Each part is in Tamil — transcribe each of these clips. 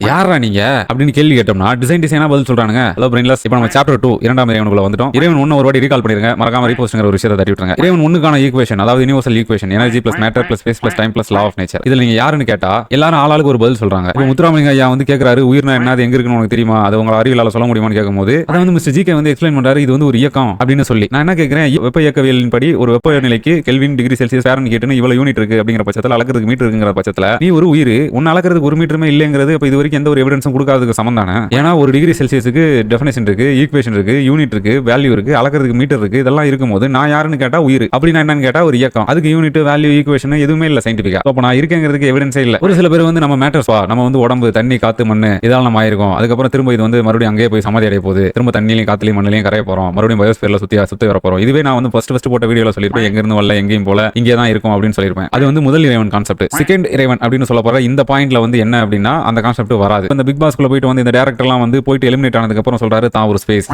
யாரா நீங்க அப்படின்னு கேள்வி கேட்டோம்னா டிசைனா பதில் சொல்றானுங்க. Hello brainless. இப்போ நம்ம சாப்டர் 2 இரண்டாம் இறைவனுக்குள்ள வந்துட்டோம். இறைவன் 1 ஒரு வாட்டி ரீகால் பண்ணிருங்க. மறக்காம ரீபோஸ்ட்ங்கிற ஒரு விஷயத்தை தட்டி விட்டுருங்க. இறைவன் 1க்கான ஈக்குவேஷன், அதாவது universal equation, energy plus matter plus space plus time plus law of nature. இதுல நீங்க யாருன்னு கேட்டா எல்லாரும் ஆளாளுக்கு ஒரு பதில் சொல்றாங்க. இப்போ முத்துராமலிங்க ஐயா வந்து கேக்குறாரு, உயிர்னா என்ன, அது எங்க இருக்குன்னு உங்களுக்கு தெரியுமா, அது உங்க அறிவியலால சொல்ல முடியுமான்னு கேட்கும்போது அதை வந்து மிஸ்டர் ஜிகே வந்து எக்ஸ்பிளைன் பண்றாரு. இது வந்து ஒரு இயக்கம் அப்படின்னு சொல்லி. நான் என்ன கேட்கிறேன், வெப்ப இயக்கவியலின் படி ஒரு வெப்பநிலைக்கு கெல்வின், டிகிரி செல்சியஸ், ஃபாரன்ஹீட்னு இவ்வளவு யூனிட் இருக்கு அப்படிங்கிற பட்சத்தில் அளக்கிறதுக்கு மீட்டர் இருக்குங்கிற பட்சத்தில் நீ ஒரு உயிர் ஒன்னு அளக்கிறதுக்கு 1 மீட்டருமே இல்லைங்கிறது இப்போ இது வரைக்கும் எந்த ஒரு எவிடன்ஸும் கொடுக்காததுக்கு சமம் தானே. ஏன்னா ஒரு டிகிரி செல்சியஸுக்கு டெஃபினேஷன் இருக்கு, ஈக்குவேஷன் இருக்கு, யூனிட் இருக்கு, வேல்யூ இருக்கு, அளக்கிறதுக்கு மீட்டர் இருக்கு. இதெல்லாம் இருக்கும்போது நான் யாருன்னு கேட்டா உயிர், அப்படின்னா என்னன்னு கேட்டா ஒரு இயக்கம். அதுக்கு யூனிட், வேல்யூ, ஈக்குவேஷன் எதுவுமே இல்ல சயின்டிபிக்கா. அப்ப நான் இருக்கேங்கிறதுக்கு எவிடன்ஸே இல்ல. ஒரு சில பேர் வந்து நம்ம மேட்டர்ஸ் வா, நம்ம வந்து உடம்பு, தண்ணி, காத்து, மண்ணு இதால நம்ம ஆயிருக்கும். அதுக்கப்புறம் திரும்ப இது வந்து மறுபடியும் அங்கேயே போய் சமாதி அடைய போகுது. திரும்ப தண்ணிலையும் காத்துலையும் மண்ணிலையும் கரைய போறோம். மறுபடியும் பயோஸ்பியர்ல சுத்தி வர போறோம். இதுவே நான் வந்து ஃபர்ஸ்ட் போட்ட வீடியோல சொல்லிருப்பேன், எங்க இருந்து வரல, எங்கேயும் போல, இங்கே தான் இருக்கும் அப்படின்னு சொல்லிருப்பேன். அது வந்து முதல் இறைவன் கான்செப்ட். செகண்ட் இறைவன் அப்படின்னு சொல்ல போற இந்த பாயிண்ட்ல வந்து என்ன அப்படின்னா அந்த கான்செப்ட் வராது. இந்த பிக் பாஸ்க்குள்ள போயிட்டு வந்து இந்த டைரக்டர்லாம் வந்து போயிட்டு எலிமினேட் ஆனதுக்கு அப்புறம் சொல்றாரு, தான் ஒரு ஸ்பேஸ்,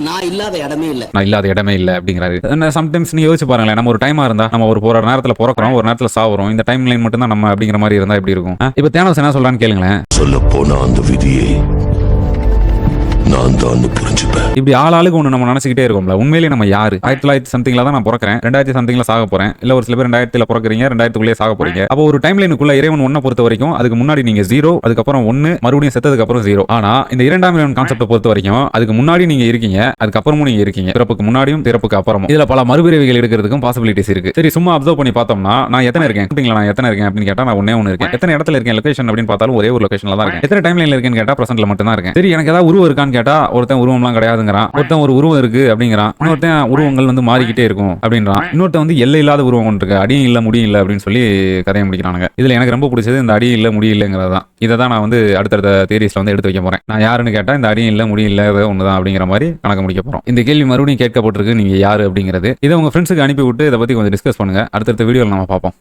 நான் இல்லாத இடமே இல்ல அப்படிங்கிறாரு. சம்டைம்ஸ் நீ யோசிச்சு பாருங்களேன், நம்ம ஒரு டைமா இருந்தா நம்ம ஒரு நேரத்துல பிறக்கிறோம், ஒரு நேரத்துல சாவுறோம். இந்த டைம் லைன் மட்டும் தான் நம்ம அப்படிங்கிற மாதிரி இருந்தா எப்படி இருக்கும்? இப்ப தேனோஸ் என்ன சொல்றான்னு கேளுங்களேன். சொல்ல போனா அந்த விதியை நான் தான் புரிஞ்சுப்பேன். இப்படி ஆளாளுக்கு ஒன்று நம்ம நினைச்சிக்கிட்டே இருக்கோம்ல. உண்மையிலேயே நம்ம யாரு? 1900 சம்திங்ல தான் நான் பிறக்கிறேன், 2000 சம்திங்ல சாக போறேன், இல்ல ஒரு சில பேர் 2000 பிறக்கிறீங்க, 2000 சாக போறீங்க. அப்போ ஒரு டைம் லைனுக்குள்ள இறைவன் 1 பொறுத்த வரைக்கும் அதுக்கு முன்னாடி நீங்க 0, அதுக்கப்புறம் 1, மறுபடியும் செத்ததுக்கு அப்புறம் 0. ஆனா இந்த இரண்டாம் இறைவன் கான்செப்ட் பொறுத்த வரைக்கும் அதுக்கு முன்னாடி நீங்க இருக்கீங்க, அதுக்கப்புறமும் நீங்க இருக்கீங்க, பிறப்புக்கு முன்னாடியும் பிறப்புக்கு அப்புறமும். இதுல பல மறுபிறவிகள் எடுக்கிறதுக்கும் பாசிபிலிட்டிஸ் இருக்கு. சரி, சும்மா அப்சர்வ் பண்ணி பார்த்தோம்னா நான் எத்தனை இருக்கேன், நான் எத்தனை இருக்கேன் அப்படின்னு கேட்டா நான் ஒண்ணே இருக்கேன். எத்தனை இடத்துல இருக்கேன் லொகேஷன் அப்படின்னு பார்த்தாலும் ஒரே ஒரு லொகேஷன்ல தான் இருக்கேன். எத்தனை டைம் லைன்ல இருக்கேன்னு கேட்டா பிரசன்ட்ல மட்டும் தான் இருக்கேன். சரி, எனக்கு ஏதாவது உருவம் இருக்கான்னு கேட்டா ஒருத்தன் உருவம்லாம் கிடையாதுங்கிறான், ஒருத்தன் ஒரு உருவம் இருக்கு அப்படிங்கிறான், இன்னொருத்தன் உருவங்கள் வந்து மாறிக்கிட்டே இருக்கும் அப்படின்றான், இன்னொருத்தன் வந்து எல்லை இல்லாத உருவம் ஒன்று இருக்கு, அடியும் இல்ல முடியும் இல்ல அப்படின்னு சொல்லி கதையை முடிக்கிறானுங்க. இதுல எனக்கு ரொம்ப பிடிச்சது இந்த அடியும் இல்ல முடியும் இல்லைங்கிறது தான். இதை தான் நான் வந்து அடுத்தடுத்த தியரிஸ்ல வந்து எடுத்து வைக்க போறேன். நான் யாருன்னு கேட்டா இந்த அடியும் இல்ல முடியும் இல்ல ஒண்ணுதான் அப்படிங்கிற மாதிரி கணக்கு முடிக்க போறோம். இந்த கேள்வி மறுபடியும் கேட்கப்பட்டிருக்கு, நீங்க யாரு அப்படிங்கிறது. இதை உங்க ஃப்ரெண்ட்ஸுக்கு அனுப்பி விட்டு இதை பத்தி கொஞ்சம் டிஸ்கஸ் பண்ணுங்க. அடுத்தடுத்த வீடியோல நம்ம பார்ப்போம்.